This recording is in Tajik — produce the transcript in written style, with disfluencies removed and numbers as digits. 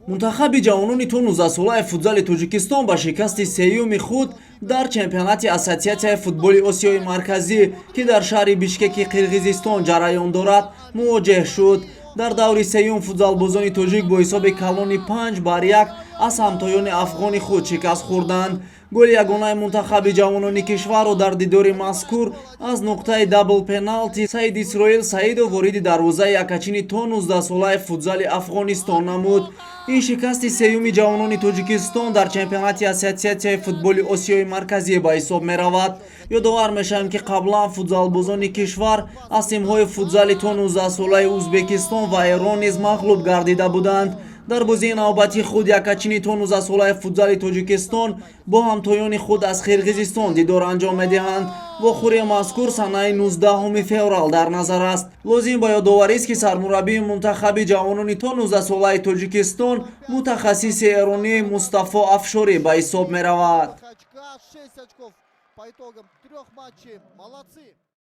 мунтахаби ҷавонони то 19-солаи футзали Тоҷикистон ба шикасти сеюми худ дар чемпионати Ассотсиатсияи футболи Осиёи Марказӣ, ки дар шаҳри Бишкеки Қирғизистон ҷараён дорад, мувоҷеҳ шуд. дар даври сеюм футзалбозони тоҷик бо ҳисоби калони 5-1 аз ҳамтоёни афғони худ шикаст хӯрданд. голи ягонаи мунтахаби ҷавонони кишварро дар дидори мазкур аз нуқтаи дабл пеналти Саид Исроил Саидов вориди дарвозаи якачини то 19-солаи футзали Афғонистон намуд. ин шикасти сеюми ҷавонони Тоҷикистон дар чемпионати Ассотсиатсияи футболи Осиёи Марказӣ ба ҳисоб меравад. ёдовар мешавем ки қаблан футзалбозони кишвар аз тимҳои футзали то 19-солаи Узбекистон ва Эрон низ мағлуб гардида буданд. дар бозии навбати худ якачини то 19-солаи футзали Тоҷикистон бо ҳамтоёни худ аз Қирғизистон дидор анҷом медиҳанд. вохӯрии мазкур санаи 19 феврал дар назар аст. лозим ба ёдоварист ки сармураббии мунтахаби ҷавонони то 19-солаи Тоҷикистон мутахассиси эронӣ Мустафо Афшорӣ ба ҳисоб меравад.